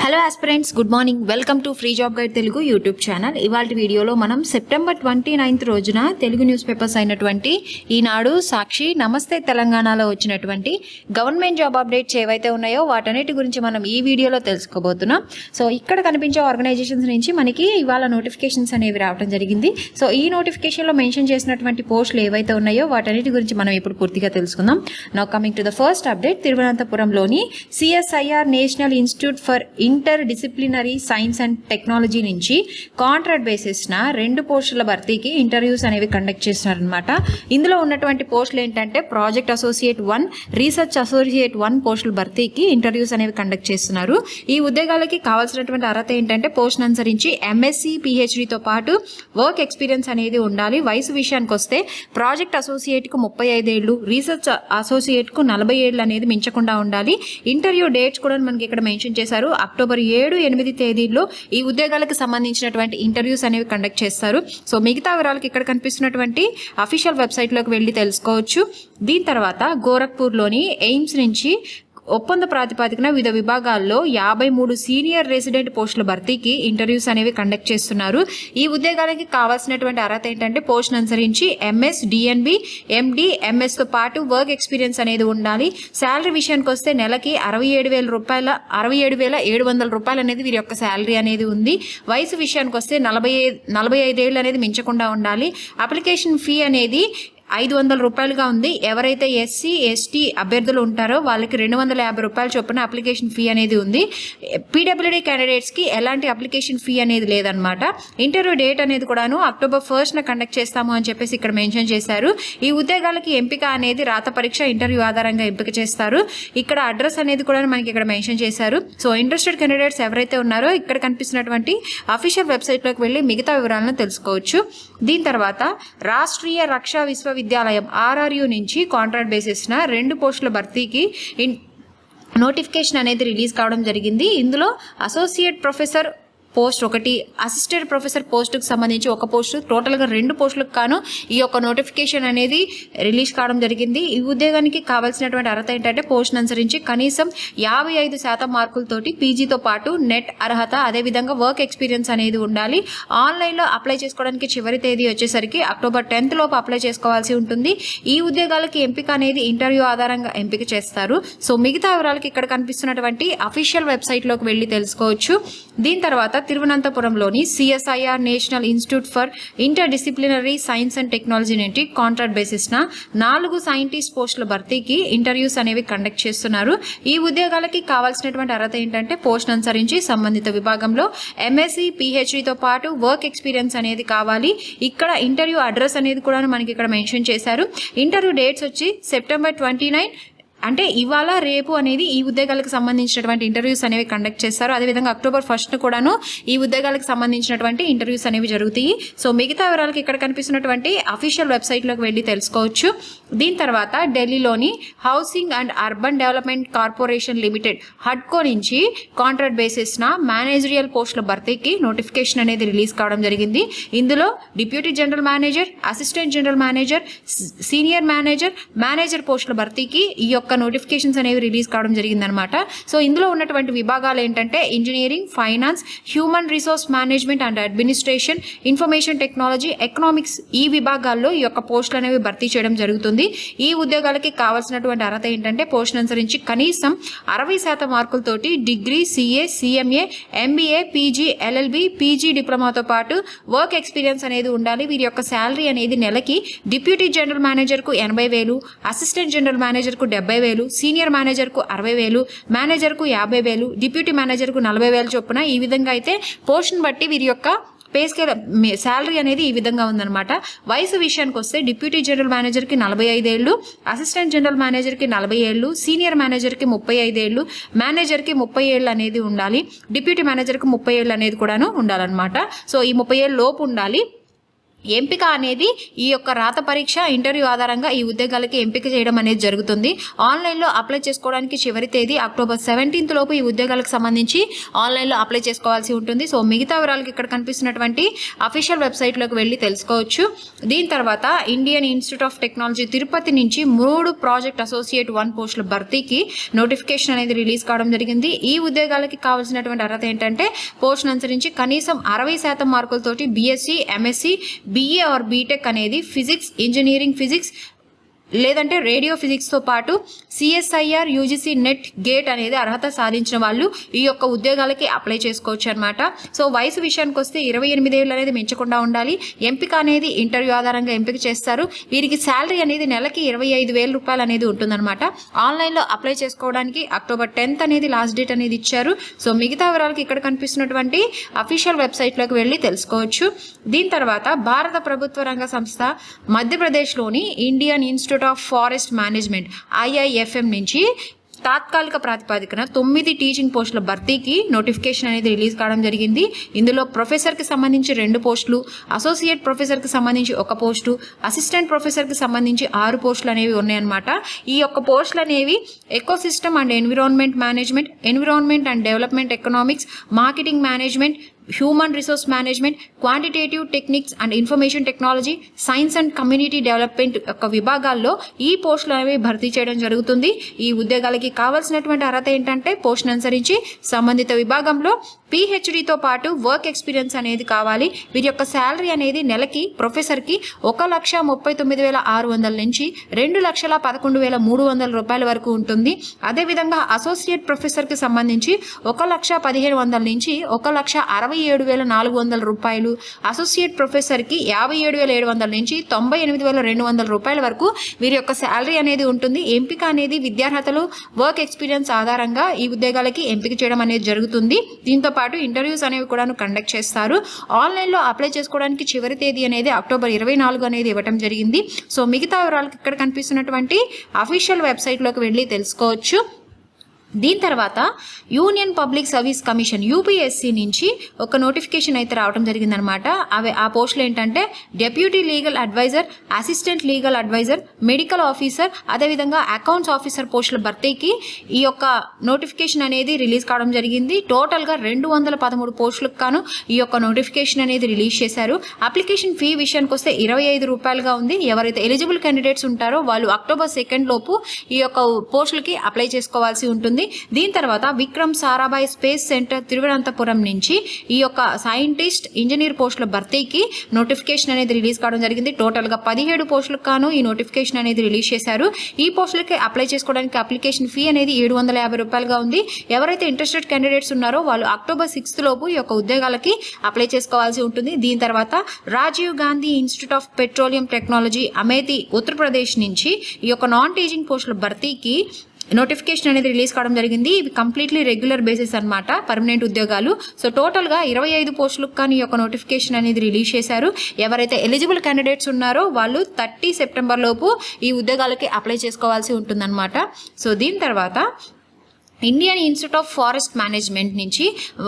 Hello aspirants, good morning. Welcome to free job guide Telugu YouTube channel. ఇవాళ వీడియోలో మనం September 29 రోజున తెలుగు న్యూస్ పేపర్స్ అయినటువంటి ఈనాడు, సాక్షి, నమస్తే తెలంగాణలో వచ్చినటువంటి గవర్నమెంట్ జాబ్ అప్డేట్స్ ఏవైతే ఉన్నాయో వాటన్నిటి గురించి మనం ఈ వీడియోలో తెలుసుకోబోతున్నాం. సో ఇక్కడ కనిపించే ఆర్గనైజేషన్స్ నుంచి మనకి ఇవాళ నోటిఫికేషన్స్ అనేవి రావడం జరిగింది. సో ఈ నోటిఫికేషన్లో మెన్షన్ చేసినటువంటి పోస్టులు ఏవైతే ఉన్నాయో వాటన్నిటి గురించి మనం ఇప్పుడు పూర్తిగా తెలుసుకుందాం. Now coming to the first update, తిరువనంతపురంలోని CSIR national institute for interdisciplinary science and technology నుంచి కాంట్రాక్ట్ బేసిస్న 2 పోస్టుల భర్తీకి ఇంటర్వ్యూస్ అనేవి కండక్ట్ చేస్తున్నారనమాట. ఇందులో ఉన్నటువంటి పోస్టులు ఏంటంటే ప్రాజెక్ట్ అసోసియేట్ 1, రీసెర్చ్ అసోసియేట్ 1 పోస్టుల భర్తీకి ఇంటర్వ్యూస్ అనేవి కండక్ట్ చేస్తున్నారు. ఈ ఉద్యోగాలకి కావాల్సినటువంటి అర్హత ఏంటంటే పోస్టును అనుసరించి MSc PhDతో పాటు వర్క్ ఎక్స్పీరియన్స్ అనేది ఉండాలి. వయసు విషయానికి వస్తే ప్రాజెక్ట్ అసోసియేట్కు 35 ఏళ్ళు, రీసెర్చ్ అసోసియేట్కు 40 ఏళ్ళు అనేది మించకుండా ఉండాలి. ఇంటర్వ్యూ డేట్స్ కూడా మనకి ఇక్కడ మెన్షన్ చేశారు. అక్టోబర్ 7, 8 తేదీల్లో ఈ ఉద్యోగాలకు సంబంధించినటువంటి ఇంటర్వ్యూస్ అనేవి కండక్ట్ చేస్తారు. సో మిగతా వివరాలకు ఇక్కడ కనిపిస్తున్నటువంటి అఫీషియల్ వెబ్సైట్లోకి వెళ్ళి తెలుసుకోవచ్చు. దీని తర్వాత గోరఖ్పూర్లోని ఎయిమ్స్ నుంచి ఒప్పంద ప్రాతిపదికన వివిధ విభాగాల్లో 53 సీనియర్ రెసిడెంట్ పోస్టుల భర్తీకి ఇంటర్వ్యూస్ అనేవి కండక్ట్ చేస్తున్నారు. ఈ ఉద్యోగాలకి కావాల్సినటువంటి అర్హత ఏంటంటే పోస్టును అనుసరించి MS, DNB, MD, MS తో పాటు వర్క్ ఎక్స్పీరియన్స్ అనేది ఉండాలి. శాలరీ విషయానికి వస్తే నెలకి 67,700 రూపాయలు అనేది వీరి యొక్క శాలరీ అనేది ఉంది. వయసు విషయానికి వస్తే 45 ఏళ్ళు అనేది మించకుండా ఉండాలి. అప్లికేషన్ ఫీ అనేది 500 రూపాయలుగా ఉంది. ఎవరైతే SC, ST అభ్యర్థులు ఉంటారో వాళ్ళకి 250 రూపాయల చొప్పున అప్లికేషన్ ఫీ అనేది ఉంది. PWD క్యాండిడేట్స్కి ఎలాంటి అప్లికేషన్ ఫీ అనేది లేదనమాట. ఇంటర్వ్యూ డేట్ అనేది కూడాను అక్టోబర్ 1న కండక్ట్ చేస్తాము అని చెప్పేసి ఇక్కడ మెన్షన్ చేశారు. ఈ ఉద్యోగాలకి ఎంపిక అనేది రాత పరీక్ష, ఇంటర్వ్యూ ఆధారంగా ఎంపిక చేస్తారు. ఇక్కడ అడ్రస్ అనేది కూడా మనకి ఇక్కడ మెన్షన్ చేశారు. సో ఇంట్రెస్టెడ్ క్యాండిడేట్స్ ఎవరైతే ఉన్నారో ఇక్కడ కనిపిస్తున్నటువంటి అఫీషియల్ వెబ్సైట్లోకి వెళ్ళి మిగతా వివరాలను తెలుసుకోవచ్చు. దీని తర్వాత రాష్ట్రీయ రక్షా విశ్వవిద్యాలయం RRU నుంచి కాంట్రాక్ట్ బేసిస్న 2 పోస్టుల భర్తీకి నోటిఫికేషన్ అనేది రిలీజ్ కావడం జరిగింది. ఇందులో associate professor post 1, assistant professor పోస్టుకు సంబంధించి 1 పోస్టు, టోటల్గా 2 పోస్టులకు కాను ఈ యొక్క నోటిఫికేషన్ అనేది రిలీజ్ కావడం జరిగింది. ఈ ఉద్యోగానికి కావాల్సినటువంటి అర్హత ఏంటంటే పోస్టును అనుసరించి కనీసం 55% మార్కులతోటి PGతో పాటు నెట్ అర్హత, అదేవిధంగా వర్క్ ఎక్స్పీరియన్స్ అనేది ఉండాలి. ఆన్లైన్లో అప్లై చేసుకోవడానికి చివరి తేదీ వచ్చేసరికి అక్టోబర్ 10th లోపు అప్లై చేసుకోవాల్సి ఉంటుంది. ఈ ఉద్యోగాలకి ఎంపిక అనేది ఇంటర్వ్యూ ఆధారంగా ఎంపిక చేస్తారు. సో మిగతా వివరాలకి ఇక్కడ కనిపిస్తున్నటువంటి అఫీషియల్ వెబ్సైట్లోకి వెళ్ళి తెలుసుకోవచ్చు. దీని తర్వాత తిరువనంతపురంలోని CSIR national institute for interdisciplinary science and technology నుండి కాంట్రాక్ట్ బేసిస్న 4 సైంటిస్ట్ పోస్టుల భర్తీకి ఇంటర్వ్యూస్ అనేవి కండక్ట్ చేస్తున్నారు. ఈ ఉద్యోగాలకి కావాల్సినటువంటి అర్హత ఏంటంటే పోస్ట్ అనుసరించి సంబంధిత విభాగంలో MSc PhDతో పాటు వర్క్ ఎక్స్పీరియన్స్ అనేది కావాలి. ఇక్కడ ఇంటర్వ్యూ అడ్రస్ అనేది కూడా మనకి ఇక్కడ మెన్షన్ చేశారు. ఇంటర్వ్యూ డేట్స్ వచ్చి సెప్టెంబర్ 29 అంటే ఇవాళ రేపు అనేది ఈ ఉద్యోగాలకు సంబంధించినటువంటి ఇంటర్వ్యూస్ అనేవి కండక్ట్ చేస్తారు. అదేవిధంగా అక్టోబర్ 1న కూడాను ఈ ఉద్యోగాలకు సంబంధించినటువంటి ఇంటర్వ్యూస్ అనేవి జరుగుతాయి. సో మిగతా వివరాలకు ఇక్కడ కనిపిస్తున్నటువంటి అఫీషియల్ వెబ్సైట్లోకి వెళ్ళి తెలుసుకోవచ్చు. దీని తర్వాత ఢిల్లీలోని housing and urban development corporation limited HUDCO నుంచి కాంట్రాక్ట్ బేసిస్న మేనేజరియల్ పోస్టుల భర్తీకి నోటిఫికేషన్ అనేది రిలీజ్ కావడం జరిగింది. ఇందులో deputy general manager, assistant general manager, senior manager, manager పోస్టుల భర్తీకి ఈ యొక్క నోటిఫికేషన్స్ అనేవి రిలీజ్ కావడం జరిగిందనమాట. సో ఇందులో ఉన్నటువంటి విభాగాలు ఏంటంటే engineering, finance, human resource management and administration, information technology, economics ఈ విభాగాల్లో ఈ యొక్క పోస్టులు అనేవి భర్తీ చేయడం జరుగుతుంది. ఈ ఉద్యోగాలకి కావాల్సినటువంటి అర్హత ఏంటంటే పోస్టును అనుసరించి కనీసం 60% మార్కులతోటి degree, CA, CMA, MBA, PG, LLB, PG డిప్లొమాతో పాటు వర్క్ ఎక్స్పీరియన్స్ అనేది ఉండాలి. వీరి యొక్క శాలరీ అనేది నెలకి డిప్యూటీ జనరల్ మేనేజర్కు 80,000, అసిస్టెంట్ జనరల్ మేనేజర్కు 70,000, సీనియర్ మేనేజర్కు 60,000, మేనేజర్కు 50,000, డిప్యూటీ మేనేజర్కు 40,000 చొప్పున ఈ విధంగా అయితే పోస్టును బట్టి వీరి యొక్క పే స్కేల్ శాలరీ అనేది ఈ విధంగా ఉందన్నమాట. వయసు విషయానికి వస్తే డిప్యూటీ జనరల్ మేనేజర్కి 45 ఏళ్ళు, అసిస్టెంట్ జనరల్ మేనేజర్కి 40 ఏళ్ళు, సీనియర్ మేనేజర్కి 35 ఏళ్ళు, మేనేజర్కి 30 ఏళ్ళు అనేది ఉండాలి. డిప్యూటీ మేనేజర్కి 30 ఏళ్ళు అనేది కూడాను ఉండాలన్నమాట. సో ఈ 30 ఏళ్ళ లోపు ఉండాలి. ఎంపిక అనేది ఈ యొక్క రాత పరీక్ష ఇంటర్వ్యూ ఆధారంగా ఈ ఉద్యోగాలకి ఎంపిక చేయడం అనేది జరుగుతుంది. ఆన్లైన్లో అప్లై చేసుకోవడానికి చివరి తేదీ అక్టోబర్ 17 లోపు ఈ ఉద్యోగాలకు సంబంధించి ఆన్లైన్లో అప్లై చేసుకోవాల్సి ఉంటుంది. సో మిగతా వివరాలకు ఇక్కడ కనిపిస్తున్నటువంటి అఫీషియల్ వెబ్సైట్లోకి వెళ్ళి తెలుసుకోవచ్చు. దీని తర్వాత Indian institute of technology Tirupati నుంచి 3 ప్రాజెక్ట్ అసోసియేట్ 1 పోస్టుల భర్తీకి నోటిఫికేషన్ అనేది రిలీజ్ కావడం జరిగింది. ఈ ఉద్యోగాలకి కావాల్సినటువంటి అర్హత ఏంటంటే పోస్టును అనుసరించి కనీసం 60% మార్కులతోటి BSc, MSc, BA or BTech అనేది ఫిజిక్స్, ఇంజనీరింగ్ ఫిజిక్స్ లేదంటే రేడియో ఫిజిక్స్తో పాటు CSIR, UGC నెట్ గేట్ అనేది అర్హత సాధించిన వాళ్ళు ఈ యొక్క ఉద్యోగాలకి అప్లై చేసుకోవచ్చు అనమాట. సో వయసు విషయానికి వస్తే 28 ఏళ్ళు అనేది మించకుండా ఉండాలి. ఎంపిక అనేది ఇంటర్వ్యూ ఆధారంగా ఎంపిక చేస్తారు. వీరికి శాలరీ అనేది నెలకి 25,000 రూపాయలు అనేది ఉంటుందన్నమాట. ఆన్లైన్లో అప్లై చేసుకోవడానికి అక్టోబర్ 10 అనేది లాస్ట్ డేట్ అనేది ఇచ్చారు. సో మిగతా వివరాలకి ఇక్కడ కనిపిస్తున్నటువంటి అఫీషియల్ వెబ్సైట్లోకి వెళ్ళి తెలుసుకోవచ్చు. దీని తర్వాత భారత ప్రభుత్వ రంగ సంస్థ మధ్యప్రదేశ్లోని Indian institute of forest management IIFM నుంచి తాత్కాలిక ప్రాతిపదికన 9 టీచింగ్ పోస్టుల భర్తీకి నోటిఫికేషన్ అనేది రిలీజ్ కావడం జరిగింది. ఇందులో ప్రొఫెసర్కి సంబంధించి 2 పోస్టులు, అసోసియేట్ ప్రొఫెసర్కి సంబంధించి 1 పోస్టు, అసిస్టెంట్ ప్రొఫెసర్కి సంబంధించి 6 పోస్టులు అనేవి ఉన్నాయన్నమాట. ఈ యొక్క పోస్టులు అనేవి ecosystem and environment management, environment and development economics, marketing management, human resource management, quantitative techniques and information technology, science and community development యొక్క విభాగాల్లో ఈ పోస్టులు అనేవి భర్తీ చేయడం జరుగుతుంది. ఈ ఉద్యోగాలకి కావాల్సినటువంటి అర్హత ఏంటంటే పోస్టును అనుసరించి సంబంధిత విభాగంలో PhDతో పాటు వర్క్ ఎక్స్పీరియన్స్ అనేది కావాలి. వీరి యొక్క శాలరీ అనేది నెలకి ప్రొఫెసర్కి 1,39,600 నుంచి 2,11,300 రూపాయల వరకు ఉంటుంది. అదేవిధంగా అసోసియేట్ ప్రొఫెసర్కి సంబంధించి 1,15,100 నుంచి 1,67,400 రూపాయలు, అసోసియేట్ ప్రొఫెసర్కి 57,700 నుంచి 98,200 రూపాయల వరకు వీరి యొక్క శాలరీ అనేది ఉంటుంది. ఎంపిక అనేది విద్యార్హతలు, వర్క్ ఎక్స్పీరియన్స్ ఆధారంగా ఈ ఉద్యోగాలకి ఎంపిక చేయడం అనేది జరుగుతుంది. దీంతో పాటు ఇంటర్వ్యూస్ అనేవి కూడా కండక్ట్ చేస్తారు. ఆన్లైన్లో అప్లై చేసుకోవడానికి చివరి తేదీ అనేది అక్టోబర్ 24 అనేది ఇవ్వడం జరిగింది. సో మిగతా వివరాలకు ఇక్కడ కనిపిస్తున్నటువంటి అఫీషియల్ వెబ్సైట్లోకి వెళ్ళి తెలుసుకోవచ్చు. దీని తర్వాత union public service commission UPSC నుంచి ఒక నోటిఫికేషన్ అయితే రావడం జరిగిందనమాట. ఆ పోస్టులు ఏంటంటే deputy legal adviser, assistant legal adviser, medical officer, అదేవిధంగా అకౌంట్స్ ఆఫీసర్ పోస్టుల భర్తీకి ఈ యొక్క నోటిఫికేషన్ అనేది రిలీజ్ కావడం జరిగింది. టోటల్గా 213 పోస్టులకు గాను ఈ యొక్క నోటిఫికేషన్ అనేది రిలీజ్ చేశారు. అప్లికేషన్ ఫీ విషయానికి వస్తే 25 రూపాయలుగా ఉంది. ఎవరైతే ఎలిజిబుల్ క్యాండిడేట్స్ ఉంటారో వాళ్ళు అక్టోబర్ 2 లోపు ఈ యొక్క పోస్టులకి అప్లై చేసుకోవాల్సి ఉంటుంది. దీని తర్వాత విక్రమ్ సారాభాయ్ స్పేస్ సెంటర్ తిరువనంతపురం నుంచి ఈ యొక్క సైంటిస్ట్, ఇంజనీర్ పోస్టుల భర్తీకి నోటిఫికేషన్ అనేది రిలీజ్ కావడం జరిగింది. టోటల్గా 17 పోస్టులకు గాను ఈ నోటిఫికేషన్ అనేది రిలీజ్ చేశారు. ఈ పోస్టులకి అప్లై చేసుకోవడానికి అప్లికేషన్ ఫీ అనేది 750 రూపాయలుగా ఉంది. ఎవరైతే ఇంట్రెస్టెడ్ క్యాండిడేట్స్ ఉన్నారో వాళ్ళు అక్టోబర్ 6 లోపు ఈ యొక్క ఉద్యోగాలకి అప్లై చేసుకోవాల్సి ఉంటుంది. దీని తర్వాత Rajiv Gandhi institute of petroleum technology Amethi Uttar Pradesh నుంచి ఈ యొక్క నాన్ టీచింగ్ పోస్టుల భర్తీకి నోటిఫికేషన్ అనేది రిలీజ్ కావడం జరిగింది. ఇవి కంప్లీట్లీ రెగ్యులర్ బేసిస్ అనమాట, పర్మనెంట్ ఉద్యోగాలు. సో టోటల్గా 25 పోస్టులకు కానీ ఈ యొక్క నోటిఫికేషన్ అనేది రిలీజ్ చేశారు. ఎవరైతే ఎలిజిబుల్ క్యాండిడేట్స్ ఉన్నారో వాళ్ళు 30 సెప్టెంబర్ లోపు ఈ ఉద్యోగాలకి అప్లై చేసుకోవాల్సి ఉంటుందన్నమాట. సో దీని తర్వాత Indian institute of forest management నుంచి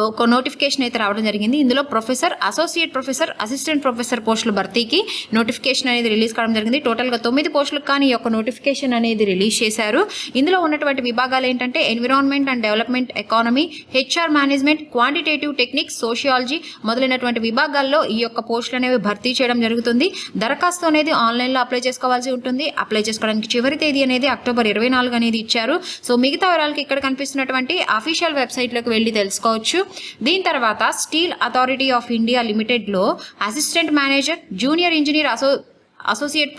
ఒక నోటిఫికేషన్ అయితే రావడం జరిగింది. ఇందులో professor, associate professor, assistant professor పోస్టుల భర్తీకి నోటిఫికేషన్ అనేది రిలీజ్ కావడం జరిగింది. టోటల్గా 9 పోస్టులకు కానీ ఈ యొక్క నోటిఫికేషన్ అనేది రిలీజ్ చేశారు. ఇందులో ఉన్నటువంటి విభాగాలు ఏంటంటే environment and development economy, HR management, quantitative techniques, sociology మొదలైనటువంటి విభాగాల్లో ఈ యొక్క పోస్టులు అనేవి భర్తీ చేయడం జరుగుతుంది. దరఖాస్తు అనేది ఆన్లైన్లో అప్లై చేసుకోవాల్సి ఉంటుంది. అప్లై చేసుకోవడానికి చివరి తేదీ అనేది అక్టోబర్ 24 అనేది ఇచ్చారు. సో మిగతా వివరాలకి ఇక్కడ కనిపిస్తున్నటువంటి అఫీషియల్ వెబ్సైట్లోకి వెళ్ళి తెలుసుకోవచ్చు. దీని తర్వాత స్టీల్ అథారిటీ ఆఫ్ ఇండియా లిమిటెడ్లో assistant manager, junior engineer, associate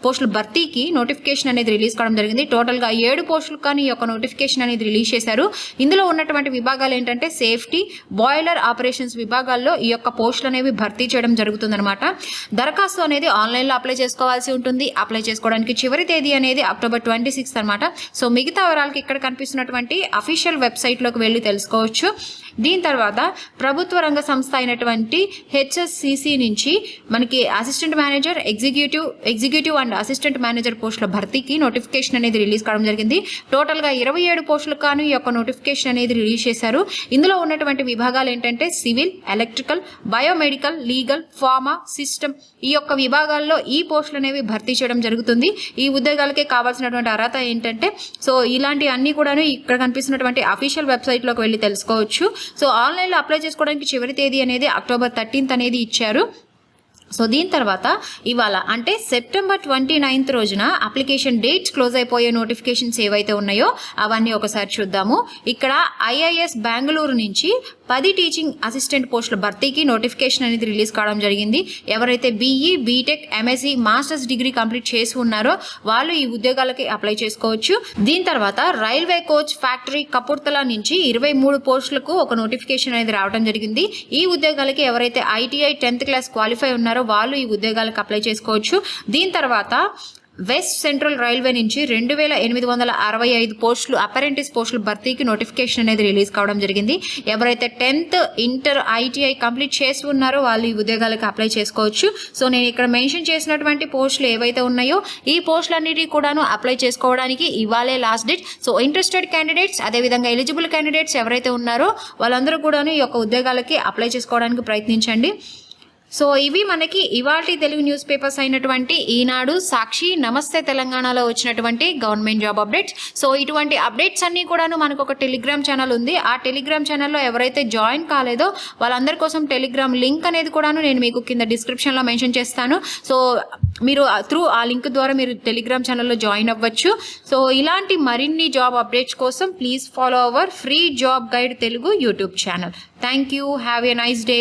పోస్టుల భర్తీకి నోటిఫికేషన్ అనేది రిలీజ్ కావడం జరిగింది. టోటల్గా 7 పోస్టులకు కానీ ఈ యొక్క నోటిఫికేషన్ అనేది రిలీజ్ చేశారు. ఇందులో ఉన్నటువంటి విభాగాలు ఏంటంటే సేఫ్టీ, బాయిలర్ ఆపరేషన్స్ విభాగాల్లో ఈ యొక్క పోస్టులు అనేవి భర్తీ చేయడం జరుగుతుందన్నమాట. దరఖాస్తు అనేది ఆన్లైన్లో అప్లై చేసుకోవాల్సి ఉంటుంది. అప్లై చేసుకోవడానికి చివరి తేదీ అనేది అక్టోబర్ 26 అనమాట. సో మిగతా వివరాలకి ఇక్కడ కనిపిస్తున్నటువంటి అఫీషియల్ వెబ్సైట్లోకి వెళ్ళి తెలుసుకోవచ్చు. దీని తర్వాత ప్రభుత్వ రంగ సంస్థ అయినటువంటి HSCC నుంచి మనకి assistant manager, executive and assistant manager పోస్టుల భర్తీకి నోటిఫికేషన్ అనేది రిలీజ్ కావడం జరిగింది. టోటల్గా 27 పోస్టులకు గాను ఈ యొక్క నోటిఫికేషన్ అనేది రిలీజ్ చేశారు. ఇందులో ఉన్నటువంటి విభాగాలు ఏంటంటే civil, electrical, biomedical, legal, pharma, system ఈ యొక్క విభాగాల్లో ఈ పోస్టులు అనేవి భర్తీ చేయడం జరుగుతుంది. ఈ ఉద్యోగాలకే కావాల్సినటువంటి అర్హత ఏంటంటే సో ఇలాంటి అన్ని కూడాను ఇక్కడ కనిపిస్తున్నటువంటి అఫీషియల్ వెబ్సైట్లోకి వెళ్ళి తెలుసుకోవచ్చు. సో ఆన్లైన్లో అప్లై చేసుకోవడానికి చివరి తేదీ అనేది అక్టోబర్ 13th అనేది ఇచ్చారు. సో దీని తర్వాత ఇవాళ అంటే సెప్టెంబర్ 29th రోజున అప్లికేషన్ డేట్స్ క్లోజ్ అయిపోయే నోటిఫికేషన్స్ ఏవైతే ఉన్నాయో అవన్నీ ఒకసారి చూద్దాము. ఇక్కడ ఐఐఎస్ బెంగళూరు నుంచి 10 టీచింగ్ అసిస్టెంట్ పోస్టుల భర్తీకి నోటిఫికేషన్ అనేది రిలీజ్ కావడం జరిగింది. ఎవరైతే BE, BTech, MSc, masters degree complete చేసి ఉన్నారో వాళ్ళు ఈ ఉద్యోగాలకి అప్లై చేసుకోవచ్చు. దీని తర్వాత రైల్వే కోచ్ ఫ్యాక్టరీ కపూర్తలా నుంచి 23 పోస్టులకు ఒక నోటిఫికేషన్ అనేది రావడం జరిగింది. ఈ ఉద్యోగాలకి ఎవరైతే ఐటీఐ 10th క్లాస్ క్వాలిఫై ఉన్నారో వాళ్ళు ఈ ఉద్యోగాలకు అప్లై చేసుకోవచ్చు. దీని తర్వాత వెస్ట్ సెంట్రల్ రైల్వే నుంచి 2865 పోస్టులు అప్రెంటిస్ పోస్టులు భర్తీకి నోటిఫికేషన్ అనేది రిలీజ్ కావడం జరిగింది. ఎవరైతే 10th, ఇంటర్, ఐటీఐ కంప్లీట్ చేసి ఉన్నారో వాళ్ళు ఈ ఉద్యోగాలకు అప్లై చేసుకోవచ్చు. సో నేను ఇక్కడ మెన్షన్ చేసినటువంటి పోస్టులు ఏవైతే ఉన్నాయో ఈ పోస్టులన్నిటి కూడాను అప్లై చేసుకోవడానికి ఇవాళే last date. So interested candidates అదేవిధంగా ఎలిజిబుల్ క్యాండిడేట్స్ ఎవరైతే ఉన్నారో వాళ్ళందరూ కూడాను ఈ యొక్క ఉద్యోగాలకి అప్లై చేసుకోవడానికి ప్రయత్నించండి. సో ఇవి మనకి ఇవాల్టి తెలుగు న్యూస్ పేపర్స్ అయినటువంటి ఈనాడు, సాక్షి, నమస్తే తెలంగాణలో వచ్చినటువంటి గవర్నమెంట్ జాబ్ అప్డేట్స్. సో ఇటువంటి అప్డేట్స్ అన్నీ కూడాను మనకు ఒక టెలిగ్రామ్ ఛానల్ ఉంది. ఆ టెలిగ్రామ్ ఛానల్లో ఎవరైతే జాయిన్ కాలేదో వాళ్ళందరి కోసం టెలిగ్రామ్ లింక్ అనేది కూడాను నేను మీకు కింద డిస్క్రిప్షన్లో మెన్షన్ చేస్తాను. సో మీరు త్రూ ఆ లింక్ ద్వారా మీరు టెలిగ్రామ్ ఛానల్లో జాయిన్ అవ్వచ్చు. సో ఇలాంటి మరిన్ని జాబ్ అప్డేట్స్ కోసం please follow our free job guide Telugu YouTube channel. Thank you. Have a nice day.